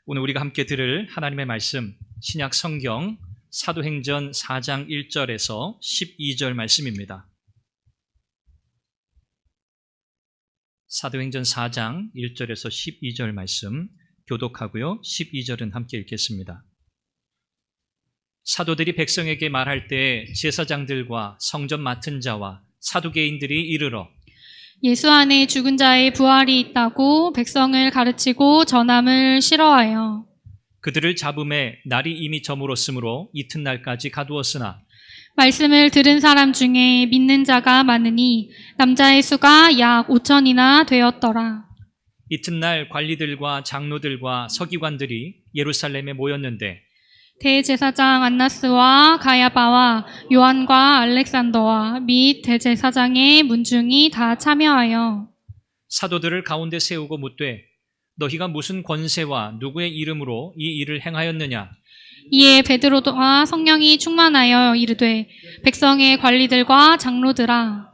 오늘 우리가 함께 들을 하나님의 말씀, 신약 성경 사도행전 4장 1절에서 12절 말씀입니다. 사도행전 4장 1절에서 12절 말씀 교독하고요. 12절은 함께 읽겠습니다. 사도들이 백성에게 말할 때 제사장들과 성전 맡은 자와 사두개인들이 이르러 예수 안에 죽은 자의 부활이 있다고 백성을 가르치고 전함을 싫어하여 그들을 잡음에 날이 이미 저물었으므로 이튿날까지 가두었으나 말씀을 들은 사람 중에 믿는 자가 많으니 남자의 수가 약 5천이나 되었더라. 이튿날 관리들과 장로들과 서기관들이 예루살렘에 모였는데 대제사장 안나스와 가야바와 요한과 알렉산더와 및 대제사장의 문중이 다 참여하여 사도들을 가운데 세우고 묻되 너희가 무슨 권세와 누구의 이름으로 이 일을 행하였느냐? 이에 베드로와 성령이 충만하여 이르되 백성의 관리들과 장로들아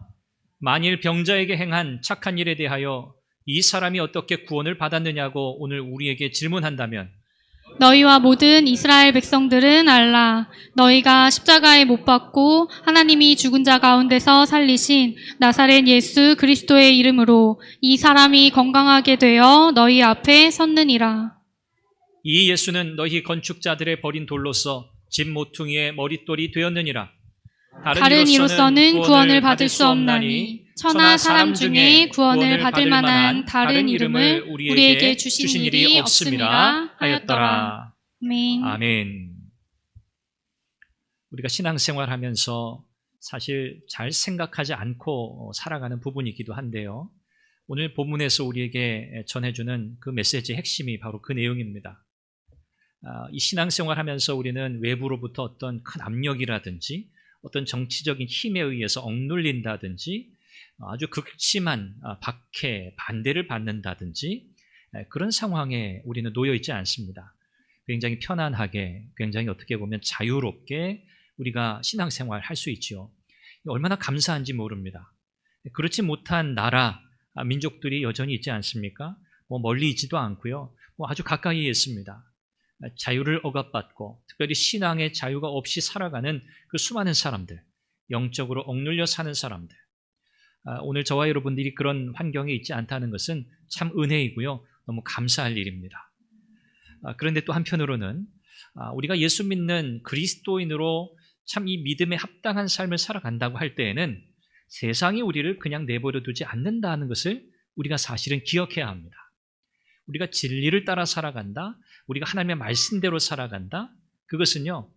만일 병자에게 행한 착한 일에 대하여 이 사람이 어떻게 구원을 받았느냐고 오늘 우리에게 질문한다면 너희와 모든 이스라엘 백성들은 알라. 너희가 십자가에 못 박고 하나님이 죽은 자 가운데서 살리신 나사렛 예수 그리스도의 이름으로 이 사람이 건강하게 되어 너희 앞에 섰느니라. 이 예수는 너희 건축자들의 버린 돌로서 집 모퉁이의 머릿돌이 되었느니라. 다른 이로서는 구원을 받을 수 없나니 천하 사람 중에 구원을 받을 만한 다른 이름을 우리에게 주신 일이 없음이라 하였더라. 아멘. 아멘. 우리가 신앙생활하면서 사실 잘 생각하지 않고 살아가는 부분이기도 한데요. 오늘 본문에서 우리에게 전해주는 그 메시지의 핵심이 바로 그 내용입니다. 이 신앙생활하면서 우리는 외부로부터 어떤 큰 압력이라든지 어떤 정치적인 힘에 의해서 억눌린다든지 아주 극심한 박해, 반대를 받는다든지 그런 상황에 우리는 놓여 있지 않습니다. 굉장히 편안하게, 굉장히 어떻게 보면 자유롭게 우리가 신앙생활 할 수 있죠. 얼마나 감사한지 모릅니다. 그렇지 못한 나라, 민족들이 여전히 있지 않습니까? 멀리 있지도 않고요. 아주 가까이에 있습니다. 자유를 억압받고 특별히 신앙의 자유가 없이 살아가는 그 수많은 사람들, 영적으로 억눌려 사는 사람들. 오늘 저와 여러분들이 그런 환경에 있지 않다는 것은 참 은혜이고요. 너무 감사할 일입니다. 그런데 또 한편으로는 우리가 예수 믿는 그리스도인으로 참 이 믿음에 합당한 삶을 살아간다고 할 때에는 세상이 우리를 그냥 내버려 두지 않는다는 것을 우리가 사실은 기억해야 합니다. 우리가 진리를 따라 살아간다, 우리가 하나님의 말씀대로 살아간다, 그것은요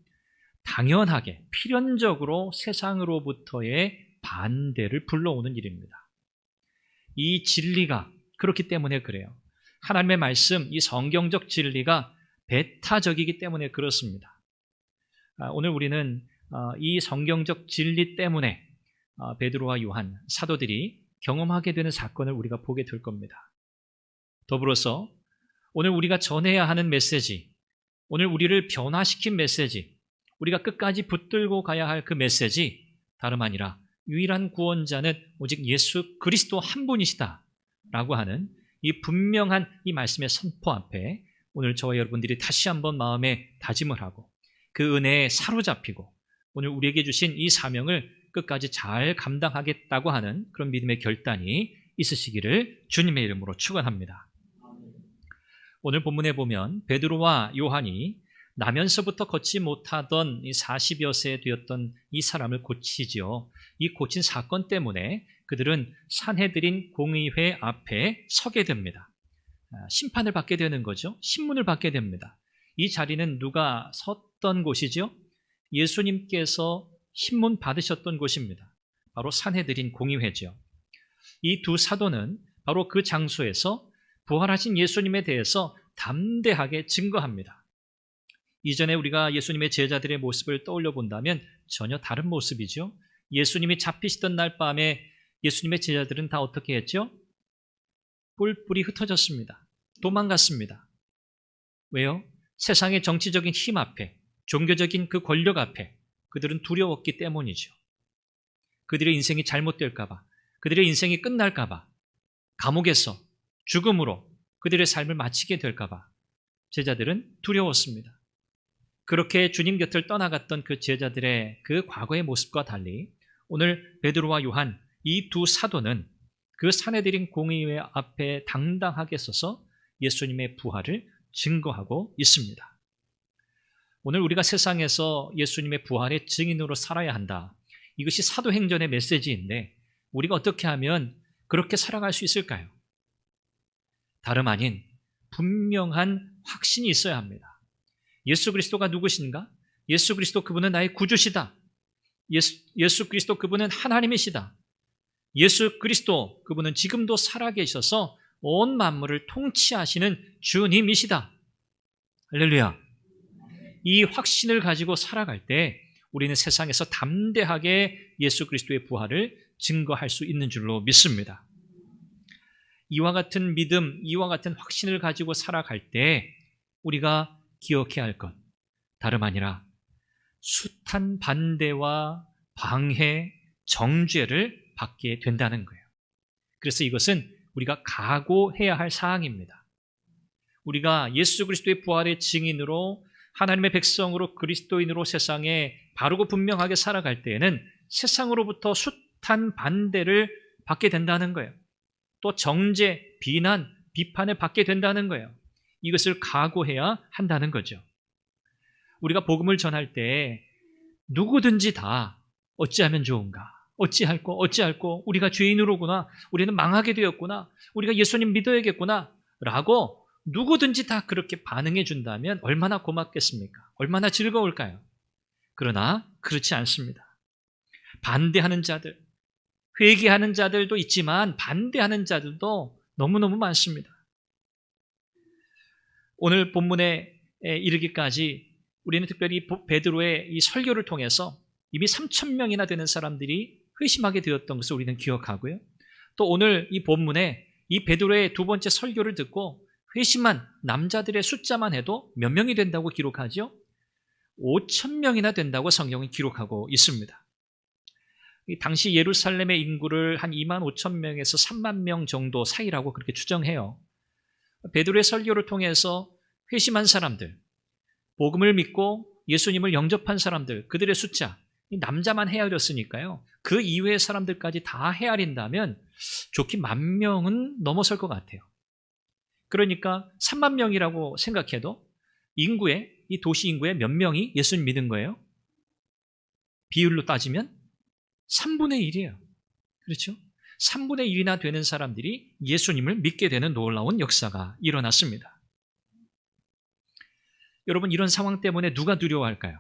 당연하게 필연적으로 세상으로부터의 반대를 불러오는 일입니다. 이 진리가 그렇기 때문에 그래요. 하나님의 말씀, 이 성경적 진리가 배타적이기 때문에 그렇습니다. 오늘 우리는 이 성경적 진리 때문에 베드로와 요한, 사도들이 경험하게 되는 사건을 우리가 보게 될 겁니다. 더불어서 오늘 우리가 전해야 하는 메시지, 오늘 우리를 변화시킨 메시지, 우리가 끝까지 붙들고 가야 할 그 메시지, 다름 아니라 유일한 구원자는 오직 예수 그리스도 한 분이시다라고 하는 이 분명한 이 말씀의 선포 앞에 오늘 저와 여러분들이 다시 한번 마음에 다짐을 하고 그 은혜에 사로잡히고 오늘 우리에게 주신 이 사명을 끝까지 잘 감당하겠다고 하는 그런 믿음의 결단이 있으시기를 주님의 이름으로 축원합니다. 오늘 본문에 보면 베드로와 요한이 나면서부터 걷지 못하던 이 40여 세 되었던 이 사람을 고치지요. 이 고친 사건 때문에 그들은 산헤드린 공의회 앞에 서게 됩니다. 심판을 받게 되는 거죠. 신문을 받게 됩니다. 이 자리는 누가 섰던 곳이죠? 예수님께서 신문 받으셨던 곳입니다. 바로 산헤드린 공의회죠. 이 두 사도는 바로 그 장소에서 부활하신 예수님에 대해서 담대하게 증거합니다. 이전에 우리가 예수님의 제자들의 모습을 떠올려 본다면 전혀 다른 모습이죠. 예수님이 잡히시던 날 밤에 예수님의 제자들은 다 어떻게 했죠? 뿔뿔이 흩어졌습니다. 도망갔습니다. 왜요? 세상의 정치적인 힘 앞에, 종교적인 그 권력 앞에 그들은 두려웠기 때문이죠. 그들의 인생이 잘못될까 봐, 그들의 인생이 끝날까 봐, 감옥에서 죽음으로 그들의 삶을 마치게 될까 봐 제자들은 두려웠습니다. 그렇게 주님 곁을 떠나갔던 그 제자들의 그 과거의 모습과 달리 오늘 베드로와 요한 이 두 사도는 그 사내들인 공의회 앞에 당당하게 서서 예수님의 부활을 증거하고 있습니다. 오늘 우리가 세상에서 예수님의 부활의 증인으로 살아야 한다. 이것이 사도행전의 메시지인데 우리가 어떻게 하면 그렇게 살아갈 수 있을까요? 다름 아닌 분명한 확신이 있어야 합니다. 예수 그리스도가 누구신가? 예수 그리스도 그분은 나의 구주시다. 예수 그리스도 그분은 하나님이시다. 예수 그리스도 그분은 지금도 살아계셔서 온 만물을 통치하시는 주님이시다. 할렐루야. 이 확신을 가지고 살아갈 때 우리는 세상에서 담대하게 예수 그리스도의 부활을 증거할 수 있는 줄로 믿습니다. 이와 같은 믿음, 이와 같은 확신을 가지고 살아갈 때 우리가 기억해야 할 것 다름 아니라 숱한 반대와 방해, 정죄를 받게 된다는 거예요. 그래서 이것은 우리가 각오해야 할 사항입니다. 우리가 예수 그리스도의 부활의 증인으로 하나님의 백성으로 그리스도인으로 세상에 바르고 분명하게 살아갈 때에는 세상으로부터 숱한 반대를 받게 된다는 거예요. 또 정죄, 비난, 비판을 받게 된다는 거예요. 이것을 각오해야 한다는 거죠. 우리가 복음을 전할 때 누구든지 다 어찌하면 좋은가? 어찌할꼬? 우리가 죄인으로구나. 우리는 망하게 되었구나. 우리가 예수님 믿어야겠구나. 라고 누구든지 다 그렇게 반응해 준다면 얼마나 고맙겠습니까? 얼마나 즐거울까요? 그러나 그렇지 않습니다. 반대하는 자들, 회개하는 자들도 있지만 반대하는 자들도 너무너무 많습니다. 오늘 본문에 이르기까지 우리는 특별히 베드로의 이 설교를 통해서 이미 3,000명이나 되는 사람들이 회심하게 되었던 것을 우리는 기억하고요. 또 오늘 이 본문에 이 베드로의 두 번째 설교를 듣고 회심한 남자들의 숫자만 해도 몇 명이 된다고 기록하죠? 5,000명이나 된다고 성경이 기록하고 있습니다. 당시 예루살렘의 인구를 한 25,000명에서 3만 명 정도 사이라고 그렇게 추정해요. 베드로의 설교를 통해서 회심한 사람들, 복음을 믿고 예수님을 영접한 사람들, 그들의 숫자, 남자만 헤아렸으니까요. 그 이외의 사람들까지 다 헤아린다면 좋게 10,000명은 넘어설 것 같아요. 그러니까 3만 명이라고 생각해도 이 도시 인구의 몇 명이 예수님 믿은 거예요? 비율로 따지면 3분의 1이에요. 그렇죠? 3분의 1이나 되는 사람들이 예수님을 믿게 되는 놀라운 역사가 일어났습니다. 여러분, 이런 상황 때문에 누가 두려워할까요?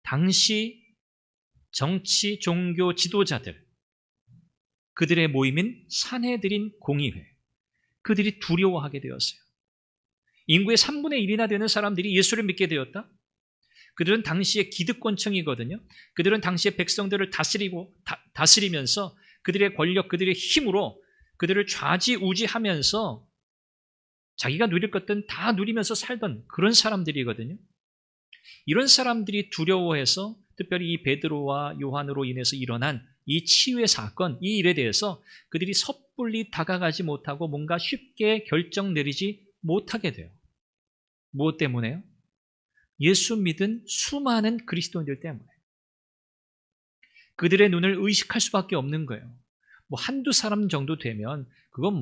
당시 정치, 종교 지도자들, 그들의 모임인 사내들인 공의회, 그들이 두려워하게 되었어요. 인구의 3분의 1이나 되는 사람들이 예수를 믿게 되었다? 그들은 당시의 기득권층이거든요. 그들은 당시의 백성들을 다스리면서 그들의 권력, 그들의 힘으로 그들을 좌지우지하면서 자기가 누릴 것들은 다 누리면서 살던 그런 사람들이거든요. 이런 사람들이 두려워해서 특별히 이 베드로와 요한으로 인해서 일어난 이 치유의 사건, 이 일에 대해서 그들이 섣불리 다가가지 못하고 뭔가 쉽게 결정 내리지 못하게 돼요. 무엇 때문에요? 예수 믿은 수많은 그리스도인들 때문에. 그들의 눈을 의식할 수밖에 없는 거예요. 한두 사람 정도 되면 그건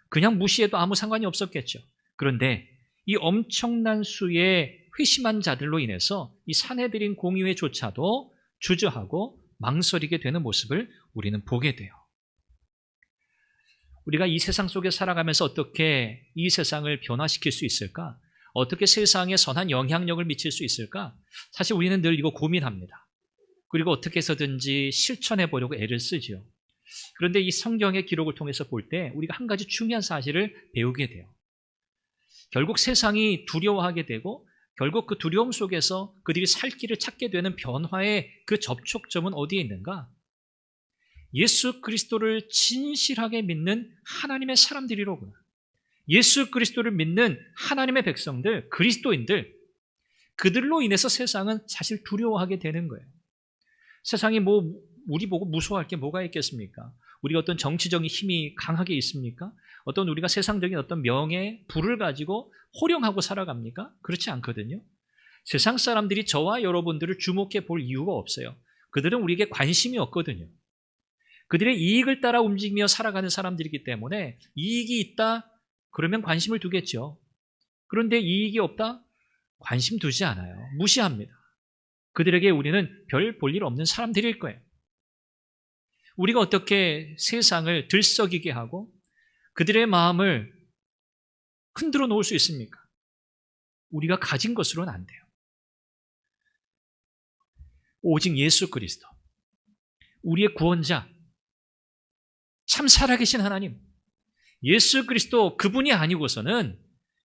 그냥 무시해도 아무 상관이 없었겠죠. 그런데 이 엄청난 수의 회심한 자들로 인해서 이 사내들인 공의회조차도 주저하고 망설이게 되는 모습을 우리는 보게 돼요. 우리가 이 세상 속에 살아가면서 어떻게 이 세상을 변화시킬 수 있을까? 어떻게 세상에 선한 영향력을 미칠 수 있을까? 사실 우리는 늘 이거 고민합니다. 그리고 어떻게 해서든지 실천해 보려고 애를 쓰죠. 그런데 이 성경의 기록을 통해서 볼 때 우리가 한 가지 중요한 사실을 배우게 돼요. 결국 세상이 두려워하게 되고 결국 그 두려움 속에서 그들이 살 길을 찾게 되는 변화의 그 접촉점은 어디에 있는가? 예수 그리스도를 진실하게 믿는 하나님의 사람들이로구나. 예수 그리스도를 믿는 하나님의 백성들, 그리스도인들, 그들로 인해서 세상은 사실 두려워하게 되는 거예요. 세상이 우리 보고 무서워할 게 뭐가 있겠습니까? 우리가 어떤 정치적인 힘이 강하게 있습니까? 어떤 우리가 세상적인 어떤 명예, 부를 가지고 호령하고 살아갑니까? 그렇지 않거든요. 세상 사람들이 저와 여러분들을 주목해 볼 이유가 없어요. 그들은 우리에게 관심이 없거든요. 그들의 이익을 따라 움직이며 살아가는 사람들이기 때문에 이익이 있다? 그러면 관심을 두겠죠. 그런데 이익이 없다? 관심 두지 않아요. 무시합니다. 그들에게 우리는 별 볼 일 없는 사람들일 거예요. 우리가 어떻게 세상을 들썩이게 하고 그들의 마음을 흔들어 놓을 수 있습니까? 우리가 가진 것으로는 안 돼요. 오직 예수 그리스도, 우리의 구원자, 참 살아계신 하나님, 예수 그리스도 그분이 아니고서는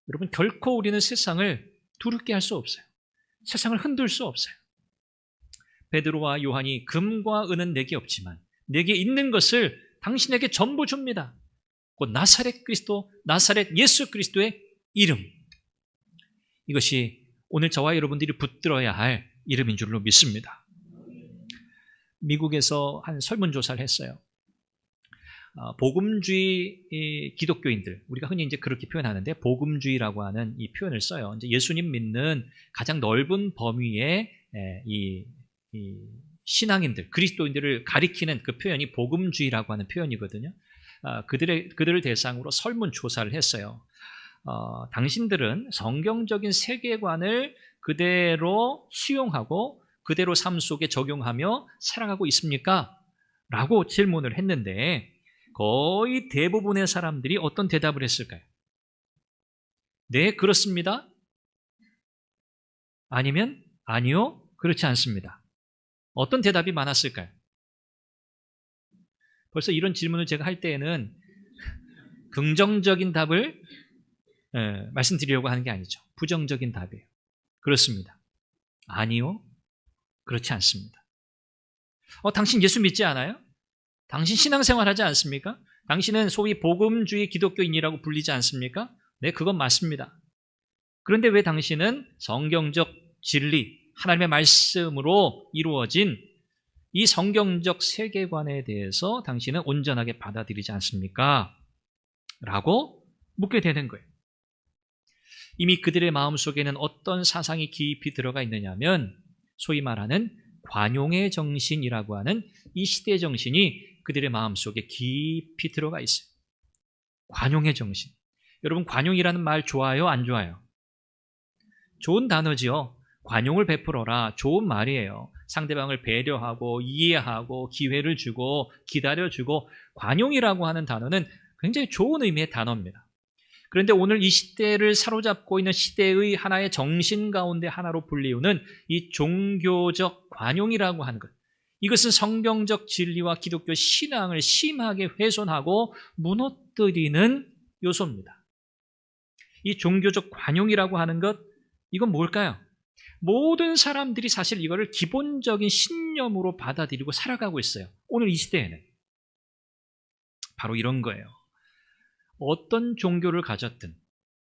여러분 결코 우리는 세상을 두렵게 할 수 없어요. 세상을 흔들 수 없어요. 베드로와 요한이 금과 은은 내게 없지만 내게 있는 것을 당신에게 전부 줍니다. 곧 나사렛 그리스도, 나사렛 예수 그리스도의 이름. 이것이 오늘 저와 여러분들이 붙들어야 할 이름인 줄로 믿습니다. 미국에서 한 설문조사를 했어요. 복음주의 기독교인들, 우리가 흔히 이제 그렇게 표현하는데 복음주의라고 하는 이 표현을 써요. 이제 예수님 믿는 가장 넓은 범위의 이 신앙인들, 그리스도인들을 가리키는 그 표현이 복음주의라고 하는 표현이거든요. 그들을 대상으로 설문조사를 했어요. 당신들은 성경적인 세계관을 그대로 수용하고 그대로 삶 속에 적용하며 살아가고 있습니까? 라고 질문을 했는데 거의 대부분의 사람들이 어떤 대답을 했을까요? 네, 그렇습니다. 아니면 아니요, 그렇지 않습니다. 어떤 대답이 많았을까요? 벌써 이런 질문을 제가 할 때에는 긍정적인 답을 말씀드리려고 하는 게 아니죠. 부정적인 답이에요. 그렇습니다. 아니요, 그렇지 않습니다. 당신 예수 믿지 않아요? 당신 신앙생활 하지 않습니까? 당신은 소위 복음주의 기독교인이라고 불리지 않습니까? 네, 그건 맞습니다. 그런데 왜 당신은 성경적 진리, 하나님의 말씀으로 이루어진 이 성경적 세계관에 대해서 당신은 온전하게 받아들이지 않습니까? 라고 묻게 되는 거예요. 이미 그들의 마음속에는 어떤 사상이 깊이 들어가 있느냐면 소위 말하는 관용의 정신이라고 하는 이 시대의 정신이 그들의 마음속에 깊이 들어가 있어요. 관용의 정신. 여러분, 관용이라는 말 좋아요? 안 좋아요? 좋은 단어지요. 관용을 베풀어라. 좋은 말이에요. 상대방을 배려하고 이해하고 기회를 주고 기다려주고, 관용이라고 하는 단어는 굉장히 좋은 의미의 단어입니다. 그런데 오늘 이 시대를 사로잡고 있는 시대의 하나의 정신 가운데 하나로 불리우는 이 종교적 관용이라고 하는 것, 이것은 성경적 진리와 기독교 신앙을 심하게 훼손하고 무너뜨리는 요소입니다. 이 종교적 관용이라고 하는 것, 이건 뭘까요? 모든 사람들이 사실 이거를 기본적인 신념으로 받아들이고 살아가고 있어요. 오늘 이 시대에는. 바로 이런 거예요. 어떤 종교를 가졌든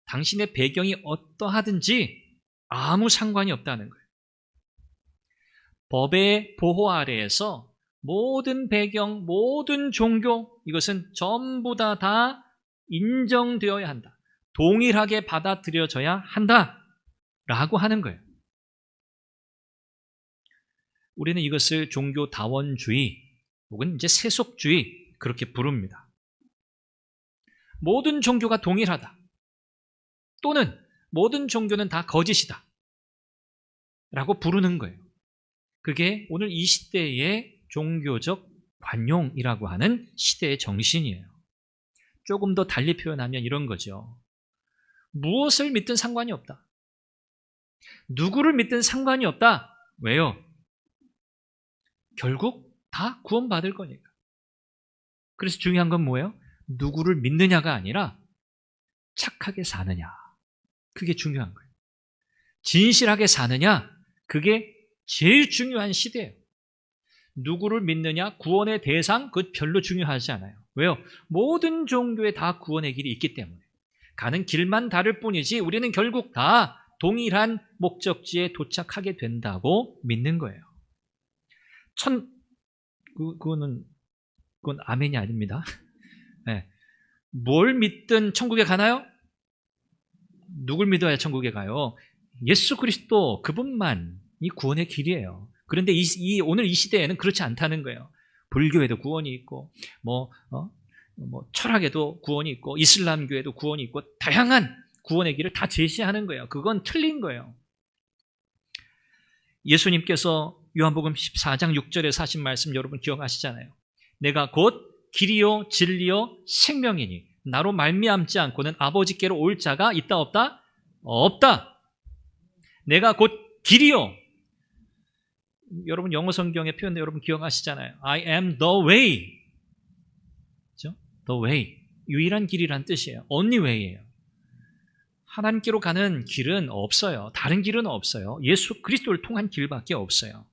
당신의 배경이 어떠하든지 아무 상관이 없다는 거예요. 법의 보호 아래에서 모든 배경, 모든 종교, 이것은 전부 다 인정되어야 한다. 동일하게 받아들여져야 한다라고 하는 거예요. 우리는 이것을 종교다원주의 혹은 이제 세속주의 그렇게 부릅니다. 모든 종교가 동일하다. 또는 모든 종교는 다 거짓이다. 라고 부르는 거예요. 그게 오늘 이 시대의 종교적 관용이라고 하는 시대의 정신이에요. 조금 더 달리 표현하면 이런 거죠. 무엇을 믿든 상관이 없다. 누구를 믿든 상관이 없다. 왜요? 결국 다 구원받을 거니까. 그래서 중요한 건 뭐예요? 누구를 믿느냐가 아니라 착하게 사느냐. 그게 중요한 거예요. 진실하게 사느냐. 그게 제일 중요한 시대예요. 누구를 믿느냐, 구원의 대상, 그것 별로 중요하지 않아요. 왜요? 모든 종교에 다 구원의 길이 있기 때문에. 가는 길만 다를 뿐이지 우리는 결국 다 동일한 목적지에 도착하게 된다고 믿는 거예요. 그건 아멘이 아닙니다. 네. 뭘 믿든 천국에 가나요? 누굴 믿어야 천국에 가요? 예수 그리스도 그분만이 구원의 길이에요. 그런데 오늘 이 시대에는 그렇지 않다는 거예요. 불교에도 구원이 있고 뭐 철학에도 구원이 있고 이슬람교에도 구원이 있고 다양한 구원의 길을 다 제시하는 거예요. 그건 틀린 거예요. 예수님께서 요한복음 14장 6절에서 하신 말씀 여러분 기억하시잖아요. 내가 곧 길이요 진리요 생명이니 나로 말미암지 않고는 아버지께로 올 자가 있다 없다? 없다. 내가 곧 길이요. 여러분 영어 성경의 표현 여러분 기억하시잖아요. I am the way. 그렇죠? The way. 유일한 길이란 뜻이에요. Only way예요. 하나님께로 가는 길은 없어요. 다른 길은 없어요. 예수 그리스도를 통한 길밖에 없어요.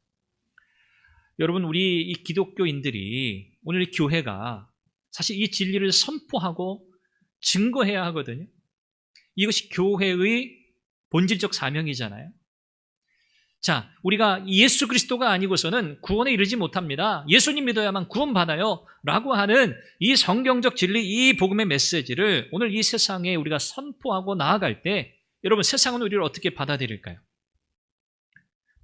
여러분 우리 이 기독교인들이 오늘 이 교회가 사실 이 진리를 선포하고 증거해야 하거든요. 이것이 교회의 본질적 사명이잖아요. 자, 우리가 예수 그리스도가 아니고서는 구원에 이르지 못합니다. 예수님 믿어야만 구원받아요. 라고 하는 이 성경적 진리, 이 복음의 메시지를 오늘 이 세상에 우리가 선포하고 나아갈 때 여러분 세상은 우리를 어떻게 받아들일까요?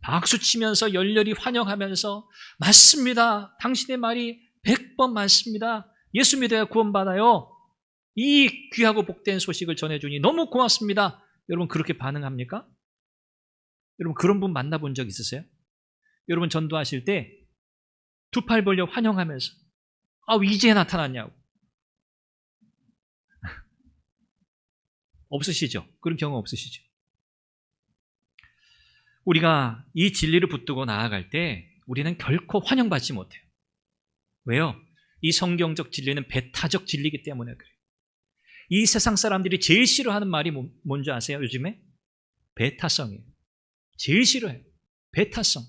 박수치면서 열렬히 환영하면서 맞습니다. 당신의 말이 100번 맞습니다. 예수 믿어야 구원받아요. 이 귀하고 복된 소식을 전해주니 너무 고맙습니다. 여러분 그렇게 반응합니까? 여러분 그런 분 만나본 적 있으세요? 여러분 전도하실 때 두 팔 벌려 환영하면서 이제 나타났냐고 없으시죠? 그런 경우 없으시죠? 우리가 이 진리를 붙들고 나아갈 때 우리는 결코 환영받지 못해요. 왜요? 이 성경적 진리는 배타적 진리이기 때문에 그래요. 이 세상 사람들이 제일 싫어하는 말이 뭔지 아세요? 요즘에? 배타성이에요. 제일 싫어해요. 배타성.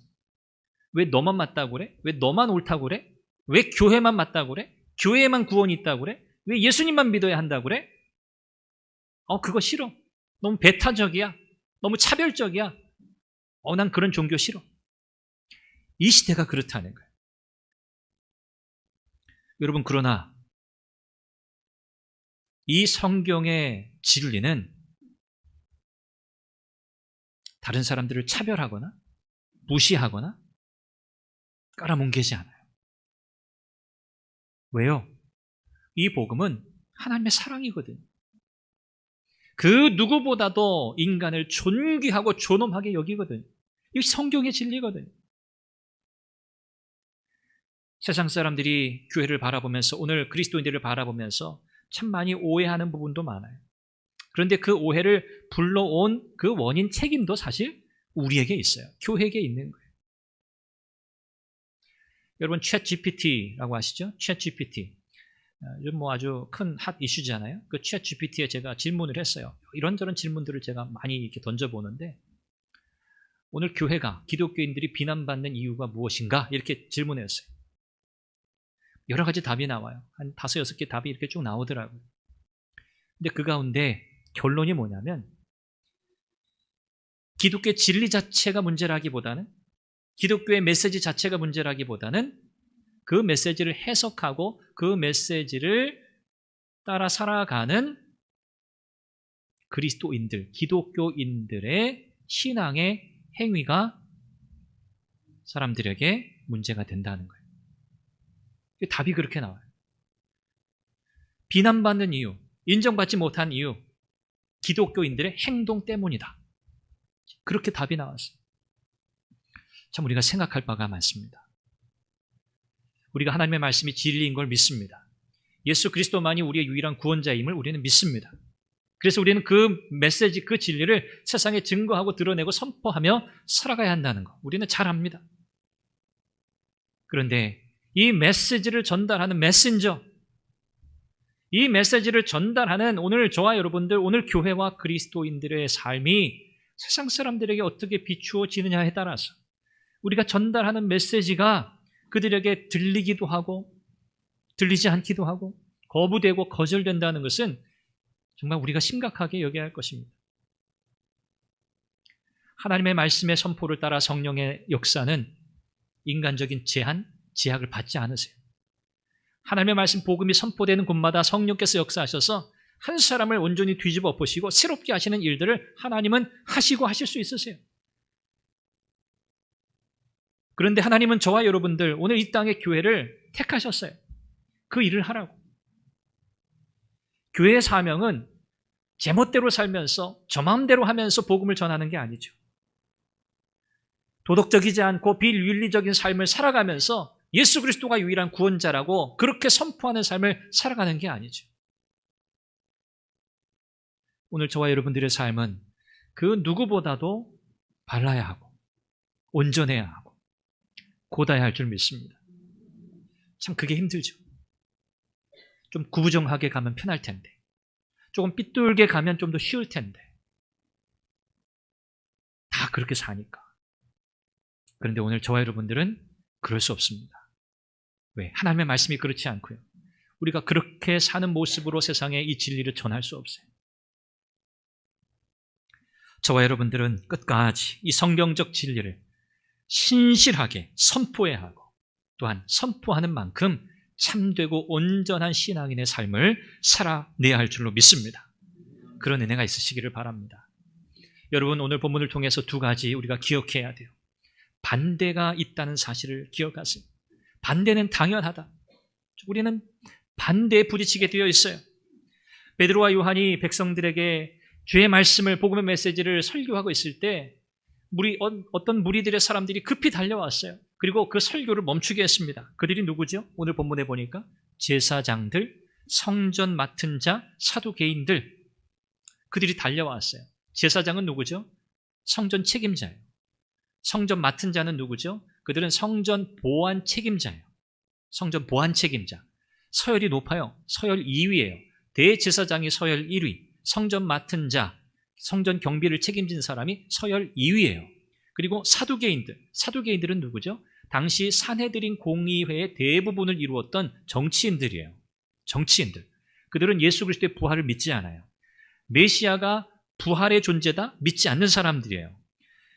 왜 너만 맞다고 그래? 왜 너만 옳다고 그래? 왜 교회만 맞다고 그래? 교회에만 구원이 있다고 그래? 왜 예수님만 믿어야 한다고 그래? 그거 싫어. 너무 배타적이야. 너무 차별적이야. 난 그런 종교 싫어. 이 시대가 그렇다는 거예요. 여러분 그러나 이 성경의 진리는 다른 사람들을 차별하거나 무시하거나 깔아뭉개지 않아요. 왜요? 이 복음은 하나님의 사랑이거든요. 그 누구보다도 인간을 존귀하고 존엄하게 여기거든요. 이 성경의 진리거든요. 세상 사람들이 교회를 바라보면서 오늘 그리스도인들을 바라보면서 참 많이 오해하는 부분도 많아요. 그런데 그 오해를 불러온 그 원인 책임도 사실 우리에게 있어요. 교회에게 있는 거예요. 여러분 챗 GPT라고 아시죠? 챗 GPT. 요즘 아주 큰 핫 이슈잖아요. 그 챗 GPT에 제가 질문을 했어요. 이런저런 질문들을 제가 많이 이렇게 던져보는데 오늘 교회가 기독교인들이 비난받는 이유가 무엇인가? 이렇게 질문했어요. 여러 가지 답이 나와요. 한 5, 6개 답이 이렇게 쭉 나오더라고요. 근데 그 가운데 결론이 뭐냐면 기독교의 진리 자체가 문제라기보다는 기독교의 메시지 자체가 문제라기보다는 그 메시지를 해석하고 그 메시지를 따라 살아가는 그리스도인들, 기독교인들의 신앙의 행위가 사람들에게 문제가 된다는 거예요. 답이 그렇게 나와요. 비난받는 이유, 인정받지 못한 이유, 기독교인들의 행동 때문이다. 그렇게 답이 나왔어요. 참 우리가 생각할 바가 많습니다. 우리가 하나님의 말씀이 진리인 걸 믿습니다. 예수 그리스도만이 우리의 유일한 구원자임을 우리는 믿습니다. 그래서 우리는 그 메시지, 그 진리를 세상에 증거하고 드러내고 선포하며 살아가야 한다는 거 우리는 잘 압니다. 그런데 이 메시지를 전달하는 메신저, 이 메시지를 전달하는 오늘 저와 여러분들, 오늘 교회와 그리스도인들의 삶이 세상 사람들에게 어떻게 비추어지느냐에 따라서 우리가 전달하는 메시지가 그들에게 들리기도 하고 들리지 않기도 하고 거부되고 거절된다는 것은 정말 우리가 심각하게 여겨야 할 것입니다. 하나님의 말씀의 선포를 따라 성령의 역사는 인간적인 제한, 제약을 받지 않으세요. 하나님의 말씀 복음이 선포되는 곳마다 성령께서 역사하셔서 한 사람을 온전히 뒤집어 엎으시고 새롭게 하시는 일들을 하나님은 하시고 하실 수 있으세요. 그런데 하나님은 저와 여러분들 오늘 이 땅의 교회를 택하셨어요. 그 일을 하라고. 교회의 사명은 제멋대로 살면서 저 마음대로 하면서 복음을 전하는 게 아니죠. 도덕적이지 않고 비윤리적인 삶을 살아가면서 예수 그리스도가 유일한 구원자라고 그렇게 선포하는 삶을 살아가는 게 아니죠. 오늘 저와 여러분들의 삶은 그 누구보다도 발라야 하고 온전해야 하고 고다야 할 줄 믿습니다. 참 그게 힘들죠. 좀 구부정하게 가면 편할 텐데, 조금 삐뚤게 가면 좀 더 쉬울 텐데, 다 그렇게 사니까. 그런데 오늘 저와 여러분들은 그럴 수 없습니다. 왜? 하나님의 말씀이 그렇지 않고요. 우리가 그렇게 사는 모습으로 세상에 이 진리를 전할 수 없어요. 저와 여러분들은 끝까지 이 성경적 진리를 신실하게 선포해야 하고 또한 선포하는 만큼 참되고 온전한 신앙인의 삶을 살아내야 할 줄로 믿습니다. 그런 은혜가 있으시기를 바랍니다. 여러분, 오늘 본문을 통해서 두 가지 우리가 기억해야 돼요. 반대가 있다는 사실을 기억하세요. 반대는 당연하다. 우리는 반대에 부딪히게 되어 있어요. 베드로와 요한이 백성들에게 주의 말씀을, 복음의 메시지를 설교하고 있을 때 어떤 무리들의 사람들이 급히 달려왔어요. 그리고 그 설교를 멈추게 했습니다. 그들이 누구죠? 오늘 본문에 보니까 제사장들, 성전 맡은 자, 사두개인들, 그들이 달려왔어요. 제사장은 누구죠? 성전 책임자예요. 성전 맡은 자는 누구죠? 그들은 성전 보안 책임자예요. 성전 보안 책임자. 서열이 높아요. 서열 2위예요. 대제사장이 서열 1위, 성전 맡은 자, 성전 경비를 책임진 사람이 서열 2위예요. 그리고 사두개인들은 누구죠? 당시 산헤드린 공의회의 대부분을 이루었던 정치인들이에요. 정치인들. 그들은 예수 그리스도의 부활을 믿지 않아요. 메시아가 부활의 존재다 믿지 않는 사람들이에요.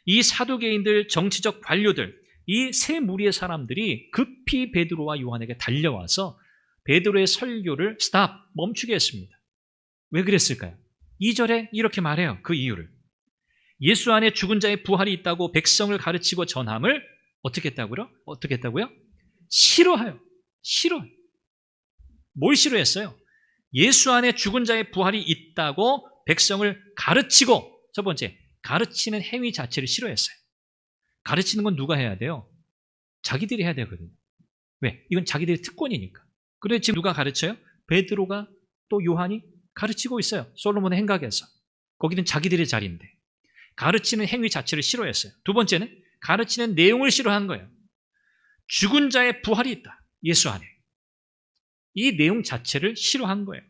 이 사두개인들, 정치적 관료들, 이 세 무리의 사람들이 급히 베드로와 요한에게 달려와서 베드로의 설교를 멈추게 했습니다. 왜 그랬을까요? 2절에 이렇게 말해요. 그 이유를. 예수 안에 죽은 자의 부활이 있다고 백성을 가르치고 전함을 어떻게 했다고요? 싫어해요. 뭘 싫어했어요? 예수 안에 죽은 자의 부활이 있다고 백성을 가르치고, 첫 번째, 가르치는 행위 자체를 싫어했어요. 가르치는 건 누가 해야 돼요? 자기들이 해야 되거든요. 왜? 이건 자기들의 특권이니까. 그런데 지금 누가 가르쳐요? 베드로가 또 요한이 가르치고 있어요. 솔로몬의 행각에서. 거기는 자기들의 자리인데. 가르치는 행위 자체를 싫어했어요. 두 번째는 가르치는 내용을 싫어한 거예요. 죽은 자의 부활이 있다. 예수 안에. 이 내용 자체를 싫어한 거예요.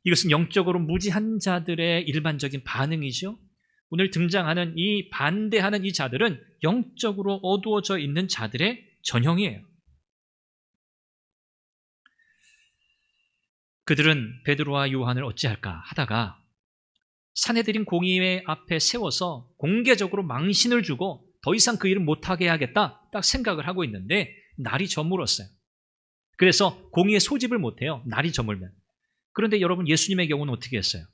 이것은 영적으로 무지한 자들의 일반적인 반응이죠. 오늘 등장하는 이 반대하는 이 자들은 영적으로 어두워져 있는 자들의 전형이에요. 그들은 베드로와 요한을 어찌할까 하다가 산헤드린 공의회 앞에 세워서 공개적으로 망신을 주고 더 이상 그 일을 못하게 해야겠다 딱 생각을 하고 있는데 날이 저물었어요. 그래서 공의회 소집을 못해요. 날이 저물면. 그런데 여러분, 예수님의 경우는 어떻게 했어요?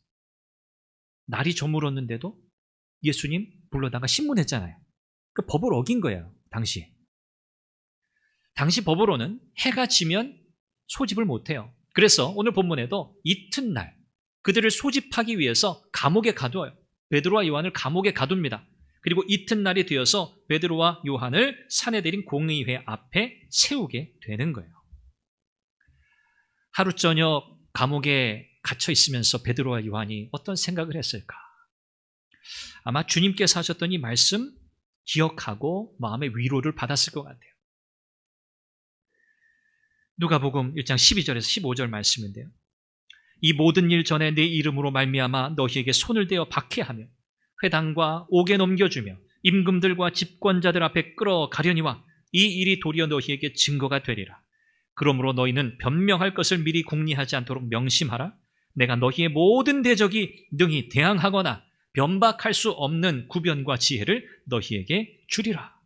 날이 저물었는데도 예수님 불러다가 신문했잖아요. 그 법을 어긴 거예요. 당시 법으로는 해가 지면 소집을 못해요. 그래서 오늘 본문에도 이튿날 그들을 소집하기 위해서 감옥에 가둬요. 베드로와 요한을 감옥에 가둡니다. 그리고 이튿날이 되어서 베드로와 요한을 산헤드린 공의회 앞에 세우게 되는 거예요. 하루 저녁 감옥에 갇혀 있으면서 베드로와 요한이 어떤 생각을 했을까? 아마 주님께서 하셨던 이 말씀 기억하고 마음의 위로를 받았을 것 같아요. 누가복음 1장 12절에서 15절 말씀인데요. 이 모든 일 전에 내 이름으로 말미암아 너희에게 손을 대어 박해하며 회당과 옥에 넘겨주며 임금들과 집권자들 앞에 끌어가려니와 이 일이 도리어 너희에게 증거가 되리라. 그러므로 너희는 변명할 것을 미리 궁리하지 않도록 명심하라. 내가 너희의 모든 대적이 능히 대항하거나 변박할 수 없는 구변과 지혜를 너희에게 주리라.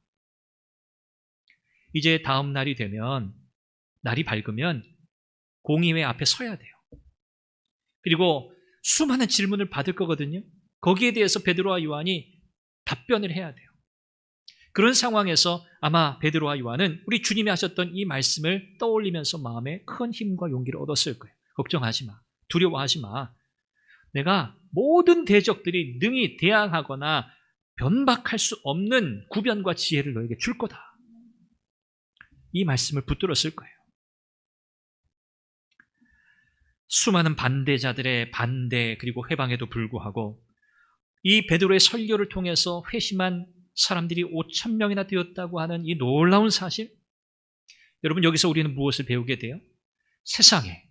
이제 다음 날이 되면 날이 밝으면 공의회 앞에 서야 돼요. 그리고 수많은 질문을 받을 거거든요. 거기에 대해서 베드로와 요한이 답변을 해야 돼요. 그런 상황에서 아마 베드로와 요한은 우리 주님이 하셨던 이 말씀을 떠올리면서 마음에 큰 힘과 용기를 얻었을 거예요. 걱정하지 마. 두려워하지 마. 내가 모든 대적들이 능히 대항하거나 변박할 수 없는 구변과 지혜를 너에게 줄 거다. 이 말씀을 붙들었을 거예요. 수많은 반대자들의 반대 그리고 회방에도 불구하고 이 베드로의 설교를 통해서 회심한 사람들이 5,000명이나 되었다고 하는 이 놀라운 사실, 여러분 여기서 우리는 무엇을 배우게 돼요? 세상에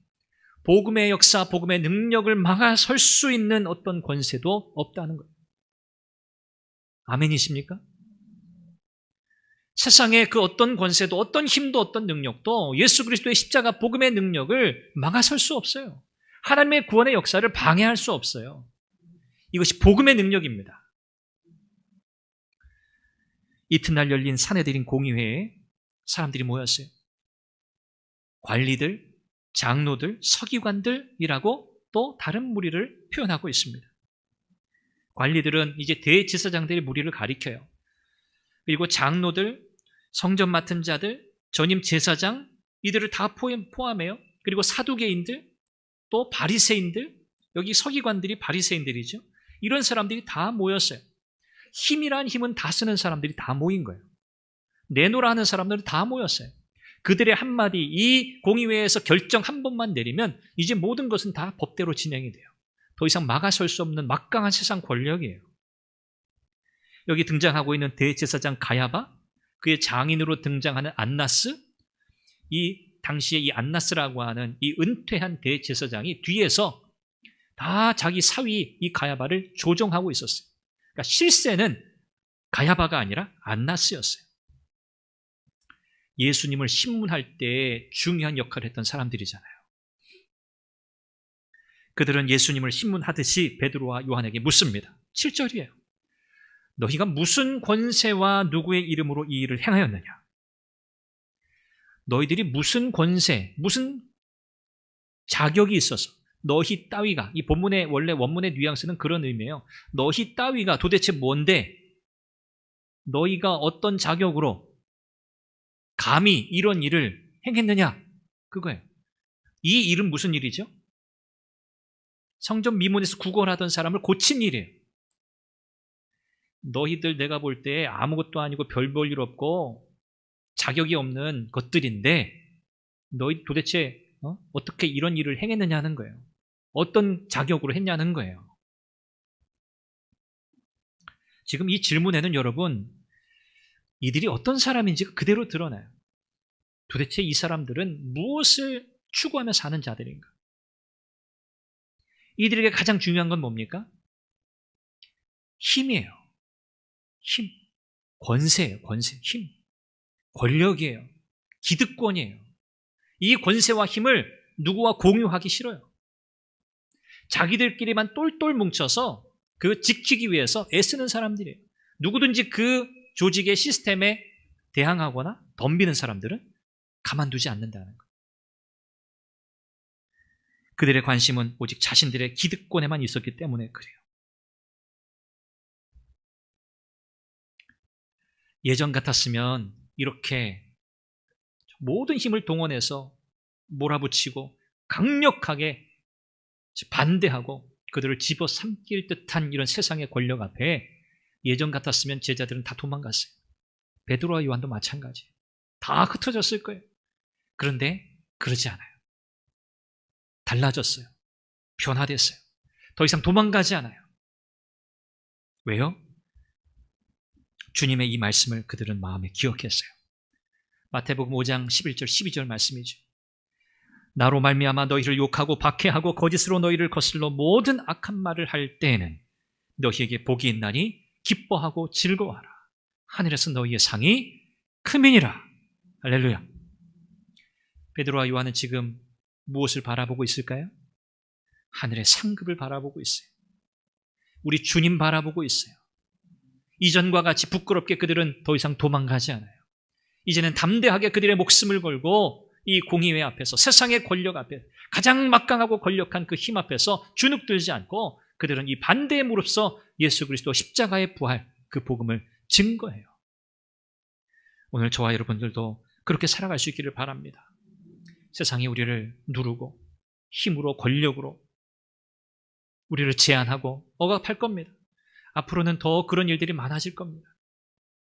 복음의 역사, 복음의 능력을 막아설 수 있는 어떤 권세도 없다는 거예요. 아멘이십니까? 세상에 그 어떤 권세도 어떤 힘도 어떤 능력도 예수 그리스도의 십자가 복음의 능력을 막아설 수 없어요. 하나님의 구원의 역사를 방해할 수 없어요. 이것이 복음의 능력입니다. 이튿날 열린 산헤드린 공의회에 사람들이 모였어요. 관리들, 장로들, 서기관들이라고 또 다른 무리를 표현하고 있습니다. 관리들은 이제 대제사장들의 무리를 가리켜요. 그리고 장로들, 성전 맡은 자들, 전임 제사장, 이들을 다 포함해요. 그리고 사두개인들, 또 바리새인들, 여기 서기관들이 바리새인들이죠. 이런 사람들이 다 모였어요. 힘이란 힘은 다 쓰는 사람들이 다 모인 거예요. 내노라 하는 사람들은 다 모였어요. 그들의 한마디, 이 공의회에서 결정 한 번만 내리면 이제 모든 것은 다 법대로 진행이 돼요. 더 이상 막아설 수 없는 막강한 세상 권력이에요. 여기 등장하고 있는 대제사장 가야바, 그의 장인으로 등장하는 안나스, 이 당시에 이 안나스라고 하는 이 은퇴한 대제사장이 뒤에서 다 자기 사위 이 가야바를 조종하고 있었어요. 그러니까 실세는 가야바가 아니라 안나스였어요. 예수님을 신문할 때 중요한 역할을 했던 사람들이잖아요. 그들은 예수님을 신문하듯이 베드로와 요한에게 묻습니다. 7절이에요. 너희가 무슨 권세와 누구의 이름으로 이 일을 행하였느냐? 너희들이 무슨 권세, 무슨 자격이 있어서 너희 따위가, 이 본문의 원래 원문의 뉘앙스는 그런 의미예요. 너희 따위가 도대체 뭔데? 너희가 어떤 자격으로 감히 이런 일을 행했느냐? 그거예요. 이 일은 무슨 일이죠? 성전 미문에서 구걸하던 사람을 고친 일이에요. 너희들 내가 볼 때 아무것도 아니고 별 볼 일 없고 자격이 없는 것들인데 너희 도대체 어떻게 이런 일을 행했느냐는 거예요. 어떤 자격으로 했냐는 거예요. 지금 이 질문에는 여러분, 이들이 어떤 사람인지가 그대로 드러나요. 도대체 이 사람들은 무엇을 추구하며 사는 자들인가? 이들에게 가장 중요한 건 뭡니까? 힘이에요. 힘. 권세예요. 권세. 힘. 권력이에요. 기득권이에요. 이 권세와 힘을 누구와 공유하기 싫어요. 자기들끼리만 똘똘 뭉쳐서 그 지키기 위해서 애쓰는 사람들이에요. 누구든지 그 조직의 시스템에 대항하거나 덤비는 사람들은 가만두지 않는다는 거예요. 그들의 관심은 오직 자신들의 기득권에만 있었기 때문에 그래요. 예전 같았으면 이렇게 모든 힘을 동원해서 몰아붙이고 강력하게 반대하고 그들을 집어삼킬 듯한 이런 세상의 권력 앞에 예전 같았으면 제자들은 다 도망갔어요. 베드로와 요한도 마찬가지. 다 흩어졌을 거예요. 그런데 그러지 않아요. 달라졌어요. 변화됐어요. 더 이상 도망가지 않아요. 왜요? 주님의 이 말씀을 그들은 마음에 기억했어요. 마태복음 5장 11절 12절 말씀이죠. 나로 말미암아 너희를 욕하고 박해하고 거짓으로 너희를 거슬러 모든 악한 말을 할 때에는 너희에게 복이 있나니 기뻐하고 즐거워하라. 하늘에서 너희의 상이 크민이라. 할렐루야. 베드로와 요한은 지금 무엇을 바라보고 있을까요? 하늘의 상급을 바라보고 있어요. 우리 주님 바라보고 있어요. 이전과 같이 부끄럽게 그들은 더 이상 도망가지 않아요. 이제는 담대하게 그들의 목숨을 걸고 이 공의회 앞에서, 세상의 권력 앞에, 가장 막강하고 권력한 그 힘 앞에서 주눅들지 않고 그들은 이 반대에 무릅서 예수 그리스도 십자가의 부활, 그 복음을 증거해요. 오늘 저와 여러분들도 그렇게 살아갈 수 있기를 바랍니다. 세상이 우리를 누르고 힘으로, 권력으로 우리를 제한하고 억압할 겁니다. 앞으로는 더 그런 일들이 많아질 겁니다.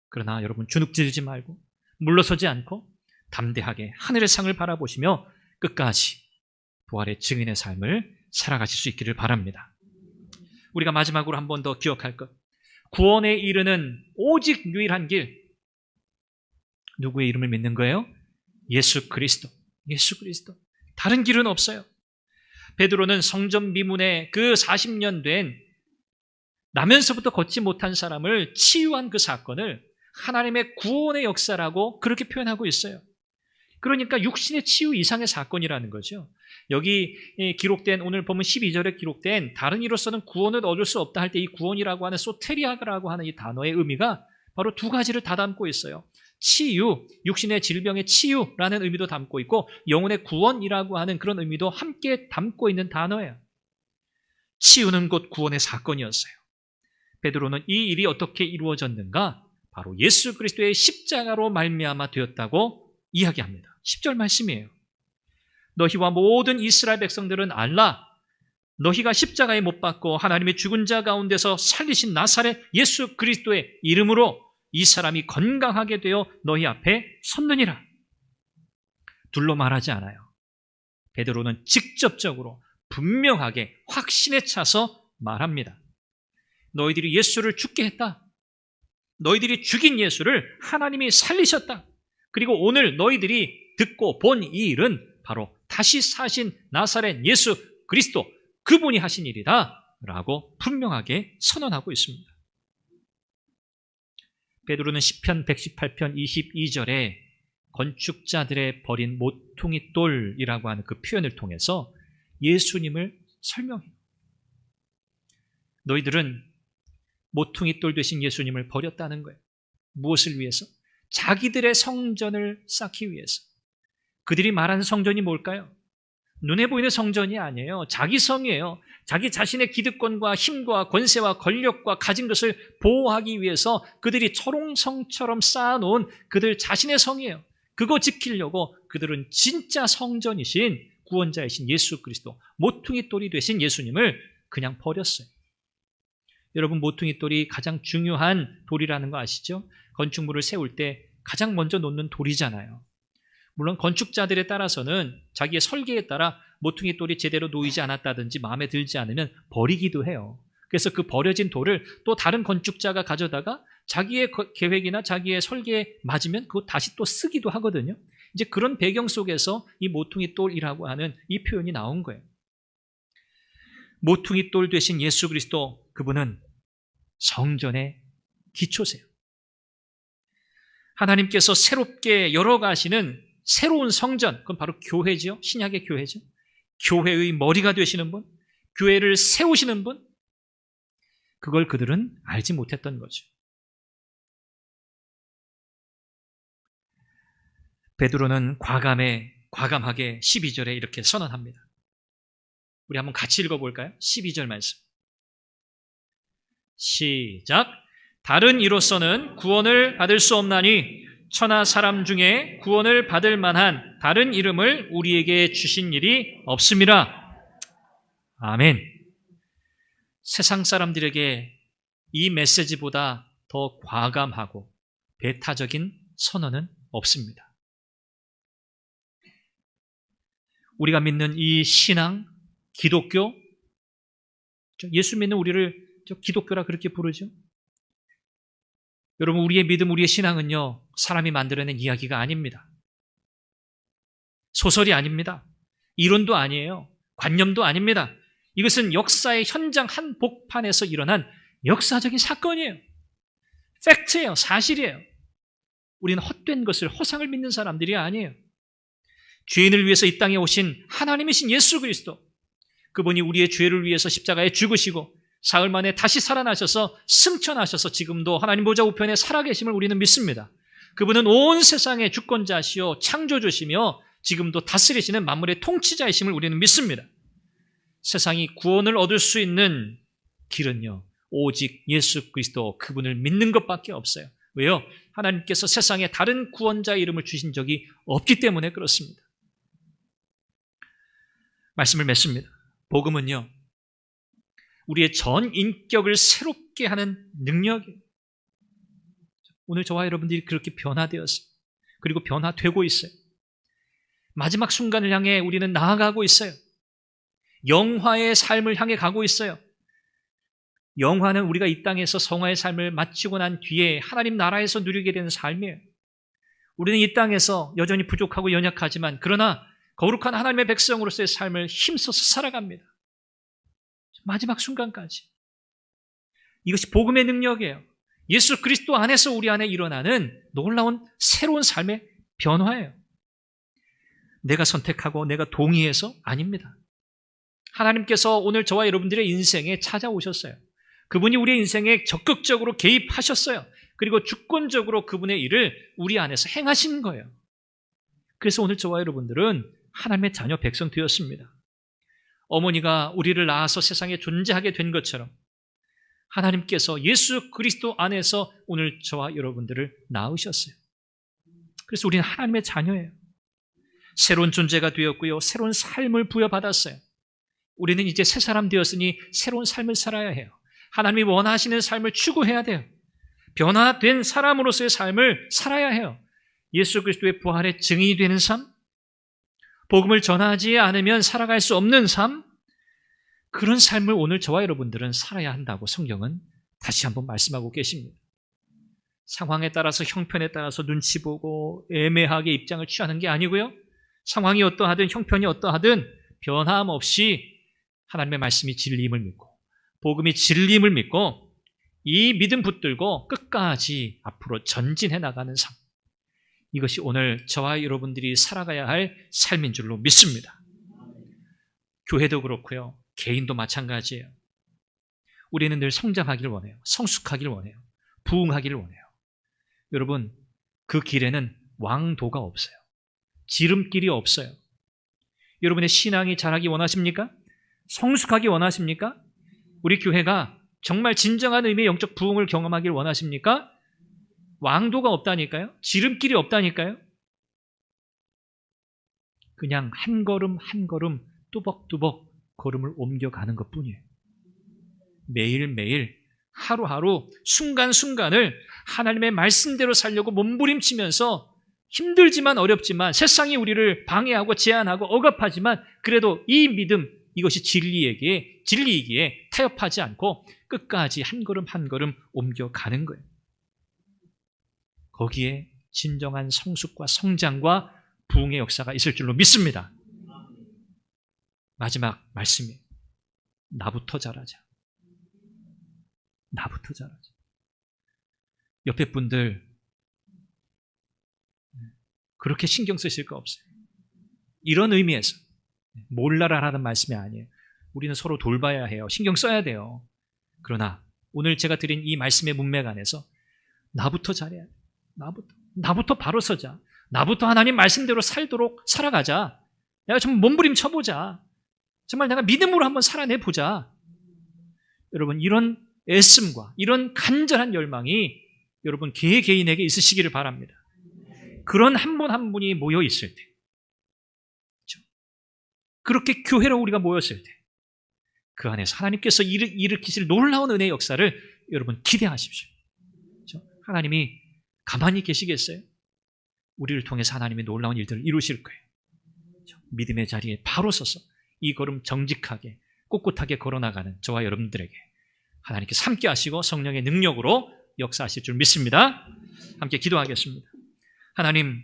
그러나 여러분, 주눅들지 말고 물러서지 않고 담대하게 하늘의 상을 바라보시며 끝까지 부활의 증인의 삶을 살아가실 수 있기를 바랍니다. 우리가 마지막으로 한 번 더 기억할 것, 구원에 이르는 오직 유일한 길, 누구의 이름을 믿는 거예요? 예수 그리스도. 예수 그리스도. 다른 길은 없어요. 베드로는 성전 미문에 그 40년 된 나면서부터 걷지 못한 사람을 치유한 그 사건을 하나님의 구원의 역사라고 그렇게 표현하고 있어요. 그러니까 육신의 치유 이상의 사건이라는 거죠. 여기 기록된, 오늘 보면 12절에 기록된 다른 이로서는 구원을 얻을 수 없다 할 때 이 구원이라고 하는 소테리아라고 하는 이 단어의 의미가 바로 두 가지를 다 담고 있어요. 치유, 육신의 질병의 치유라는 의미도 담고 있고 영혼의 구원이라고 하는 그런 의미도 함께 담고 있는 단어예요. 치유는 곧 구원의 사건이었어요. 베드로는 이 일이 어떻게 이루어졌는가? 바로 예수 그리스도의 십자가로 말미암아 되었다고 이야기합니다. 10절 말씀이에요. 너희와 모든 이스라엘 백성들은 알라. 너희가 십자가에 못 박고 하나님의 죽은 자 가운데서 살리신 나사렛 예수 그리스도의 이름으로 이 사람이 건강하게 되어 너희 앞에 섰느니라. 둘로 말하지 않아요. 베드로는 직접적으로 분명하게 확신에 차서 말합니다. 너희들이 예수를 죽게 했다. 너희들이 죽인 예수를 하나님이 살리셨다. 그리고 오늘 너희들이 듣고 본 이 일은 바로 다시 사신 나사렛 예수 그리스도, 그분이 하신 일이다 라고 분명하게 선언하고 있습니다. 베드로는 시편 118편 22절에 건축자들의 버린 모퉁이 돌이라고 하는 그 표현을 통해서 예수님을 설명해요. 너희들은 모퉁이 돌 되신 예수님을 버렸다는 거예요. 무엇을 위해서? 자기들의 성전을 쌓기 위해서. 그들이 말하는 성전이 뭘까요? 눈에 보이는 성전이 아니에요. 자기 성이에요. 자기 자신의 기득권과 힘과 권세와 권력과 가진 것을 보호하기 위해서 그들이 철옹성처럼 쌓아놓은 그들 자신의 성이에요. 그거 지키려고 그들은 진짜 성전이신 구원자이신 예수 그리스도, 모퉁이 돌이 되신 예수님을 그냥 버렸어요. 여러분, 모퉁이 돌이 가장 중요한 돌이라는 거 아시죠? 건축물을 세울 때 가장 먼저 놓는 돌이잖아요. 물론 건축자들에 따라서는 자기의 설계에 따라 모퉁이 돌이 제대로 놓이지 않았다든지 마음에 들지 않으면 버리기도 해요. 그래서 그 버려진 돌을 또 다른 건축자가 가져다가 자기의 계획이나 자기의 설계에 맞으면 그거 다시 또 쓰기도 하거든요. 이제 그런 배경 속에서 이 모퉁이 돌이라고 하는 이 표현이 나온 거예요. 모퉁이 돌 되신 예수 그리스도, 그분은 성전의 기초세요. 하나님께서 새롭게 열어가시는 새로운 성전, 그건 바로 교회죠. 신약의 교회죠. 교회의 머리가 되시는 분, 교회를 세우시는 분, 그걸 그들은 알지 못했던 거죠. 베드로는 과감하게 12절에 이렇게 선언합니다. 우리 한번 같이 읽어볼까요? 12절 말씀. 시작. 다른 이로서는 구원을 받을 수 없나니 천하 사람 중에 구원을 받을 만한 다른 이름을 우리에게 주신 일이 없음이라. 아멘. 세상 사람들에게 이 메시지보다 더 과감하고 배타적인 선언은 없습니다. 우리가 믿는 이 신앙, 기독교, 예수 믿는 우리를 기독교라 그렇게 부르죠. 여러분, 우리의 믿음, 우리의 신앙은요, 사람이 만들어낸 이야기가 아닙니다. 소설이 아닙니다. 이론도 아니에요. 관념도 아닙니다. 이것은 역사의 현장 한복판에서 일어난 역사적인 사건이에요. 팩트예요. 사실이에요. 우리는 헛된 것을, 허상을 믿는 사람들이 아니에요. 죄인을 위해서 이 땅에 오신 하나님이신 예수 그리스도, 그분이 우리의 죄를 위해서 십자가에 죽으시고 사흘 만에 다시 살아나셔서 승천하셔서 지금도 하나님 보좌 우편에 살아계심을 우리는 믿습니다. 그분은 온 세상의 주권자시요 창조주시며 지금도 다스리시는 만물의 통치자이심을 우리는 믿습니다. 세상이 구원을 얻을 수 있는 길은요, 오직 예수 그리스도 그분을 믿는 것밖에 없어요. 왜요? 하나님께서 세상에 다른 구원자의 이름을 주신 적이 없기 때문에 그렇습니다. 말씀을 맺습니다. 복음은요, 우리의 전 인격을 새롭게 하는 능력이에요. 오늘 저와 여러분들이 그렇게 변화되었어요. 그리고 변화되고 있어요. 마지막 순간을 향해 우리는 나아가고 있어요. 영화의 삶을 향해 가고 있어요. 영화는 우리가 이 땅에서 성화의 삶을 마치고 난 뒤에 하나님 나라에서 누리게 되는 삶이에요. 우리는 이 땅에서 여전히 부족하고 연약하지만 그러나 거룩한 하나님의 백성으로서의 삶을 힘써서 살아갑니다. 마지막 순간까지. 이것이 복음의 능력이에요. 예수 그리스도 안에서 우리 안에 일어나는 놀라운 새로운 삶의 변화예요. 내가 선택하고 내가 동의해서 아닙니다. 하나님께서 오늘 저와 여러분들의 인생에 찾아오셨어요. 그분이 우리의 인생에 적극적으로 개입하셨어요. 그리고 주권적으로 그분의 일을 우리 안에서 행하신 거예요. 그래서 오늘 저와 여러분들은 하나님의 자녀 백성 되었습니다. 어머니가 우리를 낳아서 세상에 존재하게 된 것처럼 하나님께서 예수 그리스도 안에서 오늘 저와 여러분들을 낳으셨어요. 그래서 우리는 하나님의 자녀예요. 새로운 존재가 되었고요. 새로운 삶을 부여받았어요. 우리는 이제 새 사람 되었으니 새로운 삶을 살아야 해요. 하나님이 원하시는 삶을 추구해야 돼요. 변화된 사람으로서의 삶을 살아야 해요. 예수 그리스도의 부활의 증인이 되는 삶, 복음을 전하지 않으면 살아갈 수 없는 삶, 그런 삶을 오늘 저와 여러분들은 살아야 한다고 성경은 다시 한번 말씀하고 계십니다. 상황에 따라서 형편에 따라서 눈치 보고 애매하게 입장을 취하는 게 아니고요. 상황이 어떠하든 형편이 어떠하든 변함없이 하나님의 말씀이 진리임을 믿고 복음이 진리임을 믿고 이 믿음 붙들고 끝까지 앞으로 전진해 나가는 삶. 이것이 오늘 저와 여러분들이 살아가야 할 삶인 줄로 믿습니다. 교회도 그렇고요. 개인도 마찬가지예요. 우리는 늘 성장하기를 원해요. 성숙하기를 원해요. 부흥하기를 원해요. 여러분, 그 길에는 왕도가 없어요. 지름길이 없어요. 여러분의 신앙이 자라기 원하십니까? 성숙하기 원하십니까? 우리 교회가 정말 진정한 의미의 영적 부흥을 경험하기를 원하십니까? 왕도가 없다니까요? 지름길이 없다니까요? 그냥 한 걸음 한 걸음 뚜벅뚜벅 걸음을 옮겨가는 것뿐이에요. 매일매일 하루하루 순간순간을 하나님의 말씀대로 살려고 몸부림치면서 힘들지만 어렵지만 세상이 우리를 방해하고 제한하고 억압하지만 그래도 이 믿음, 이것이 진리이기에 타협하지 않고 끝까지 한 걸음 한 걸음 옮겨가는 거예요. 거기에 진정한 성숙과 성장과 부흥의 역사가 있을 줄로 믿습니다. 마지막 말씀이에요. 나부터 잘하자. 나부터 잘하자. 옆에 분들 그렇게 신경 쓰실 거 없어요. 이런 의미에서 몰라라라는 말씀이 아니에요. 우리는 서로 돌봐야 해요. 신경 써야 돼요. 그러나 오늘 제가 드린 이 말씀의 문맥 안에서 나부터 잘해야 돼. 나부터 바로 서자. 나부터 하나님 말씀대로 살도록 살아가자. 내가 좀 몸부림 쳐보자. 정말 내가 믿음으로 한번 살아내보자. 여러분, 이런 애씀과 이런 간절한 열망이 여러분 개개인에게 있으시기를 바랍니다. 그런 한 분 한 분이 모여 있을 때, 그렇죠? 그렇게 교회로 우리가 모였을 때 그 안에서 하나님께서 일으키실 놀라운 은혜의 역사를 여러분 기대하십시오. 그렇죠? 하나님이 가만히 계시겠어요? 우리를 통해서 하나님의 놀라운 일들을 이루실 거예요. 그렇죠? 믿음의 자리에 바로 서서 이 걸음 정직하게 꿋꿋하게 걸어나가는 저와 여러분들에게 하나님께서 함께 하시고 성령의 능력으로 역사하실 줄 믿습니다. 함께 기도하겠습니다. 하나님,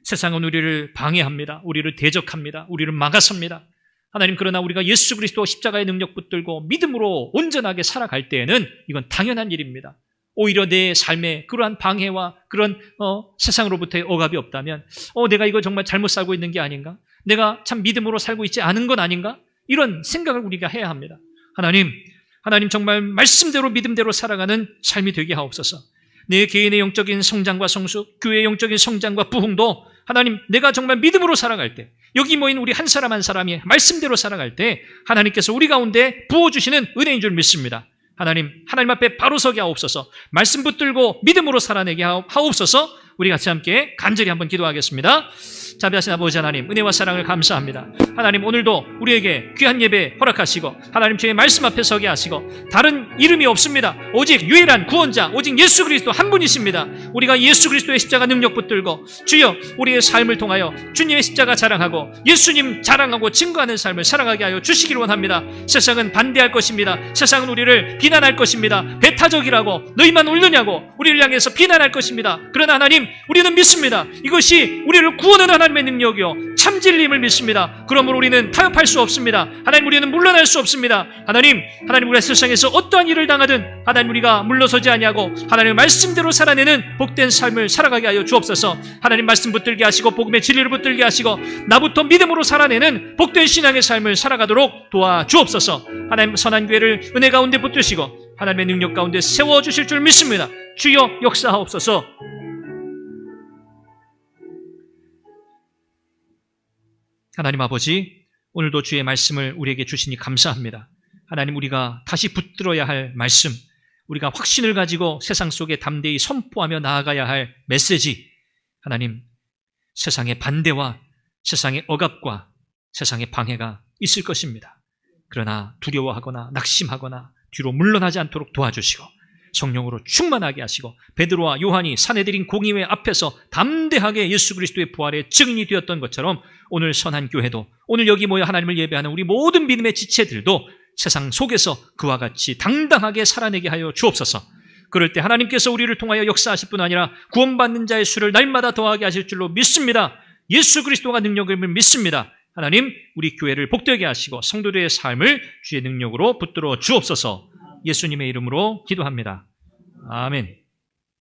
세상은 우리를 방해합니다. 우리를 대적합니다. 우리를 막아섭니다. 하나님, 그러나 우리가 예수 그리스도 십자가의 능력 붙들고 믿음으로 온전하게 살아갈 때에는 이건 당연한 일입니다. 오히려 내 삶에 그러한 방해와 그런 세상으로부터의 억압이 없다면 내가 이거 정말 잘못 살고 있는 게 아닌가? 내가 참 믿음으로 살고 있지 않은 건 아닌가? 이런 생각을 우리가 해야 합니다. 하나님 정말 말씀대로 믿음대로 살아가는 삶이 되게 하옵소서. 내 개인의 영적인 성장과 성숙, 교회의 영적인 성장과 부흥도 하나님, 내가 정말 믿음으로 살아갈 때, 여기 모인 우리 한 사람 한 사람이 말씀대로 살아갈 때 하나님께서 우리 가운데 부어주시는 은혜인 줄 믿습니다. 하나님 앞에 바로 서게 하옵소서. 말씀 붙들고 믿음으로 살아내게 하옵소서. 우리 같이 함께 간절히 한번 기도하겠습니다. 자비하신 아버지 하나님, 은혜와 사랑을 감사합니다. 하나님, 오늘도 우리에게 귀한 예배 허락하시고 하나님 주의 말씀 앞에 서게 하시고 다른 이름이 없습니다. 오직 유일한 구원자, 오직 예수 그리스도 한 분이십니다. 우리가 예수 그리스도의 십자가 능력 붙들고 주여 우리의 삶을 통하여 주님의 십자가 자랑하고 예수님 자랑하고 증거하는 삶을 살아가게 하여 주시기를 원합니다. 세상은 반대할 것입니다. 세상은 우리를 비난할 것입니다. 배타적이라고, 너희만 옳느냐고 우리를 향해서 비난할 것입니다. 그러나 하나님, 우리는 믿습니다. 이것이 우리를 구원하는 하나님의 능력이요 참 진리임을 믿습니다. 그러므로 우리는 타협할 수 없습니다. 하나님, 우리는 물러날 수 없습니다. 하나님, 우리가 세상에서 어떠한 일을 당하든 하나님, 우리가 물러서지 아니하고 하나님의 말씀대로 살아내는 복된 삶을 살아가게 하여 주옵소서. 하나님, 말씀 붙들게 하시고 복음의 진리를 붙들게 하시고 나부터 믿음으로 살아내는 복된 신앙의 삶을 살아가도록 도와주옵소서. 하나님, 선한 교회를 은혜 가운데 붙드시고 하나님의 능력 가운데 세워주실 줄 믿습니다. 주여 역사하옵소서. 하나님 아버지, 오늘도 주의 말씀을 우리에게 주시니 감사합니다. 하나님, 우리가 다시 붙들어야 할 말씀, 우리가 확신을 가지고 세상 속에 담대히 선포하며 나아가야 할 메시지, 하나님, 세상의 반대와 세상의 억압과 세상의 방해가 있을 것입니다. 그러나 두려워하거나 낙심하거나 뒤로 물러나지 않도록 도와주시고 성령으로 충만하게 하시고 베드로와 요한이 사내들인 공의회 앞에서 담대하게 예수 그리스도의 부활의 증인이 되었던 것처럼 오늘 선한 교회도, 오늘 여기 모여 하나님을 예배하는 우리 모든 믿음의 지체들도 세상 속에서 그와 같이 당당하게 살아내게 하여 주옵소서. 그럴 때 하나님께서 우리를 통하여 역사하실 뿐 아니라 구원받는 자의 수를 날마다 더하게 하실 줄로 믿습니다. 예수 그리스도가 능력을 믿습니다. 하나님, 우리 교회를 복되게 하시고 성도들의 삶을 주의 능력으로 붙들어 주옵소서. 예수님의 이름으로 기도합니다. 아멘.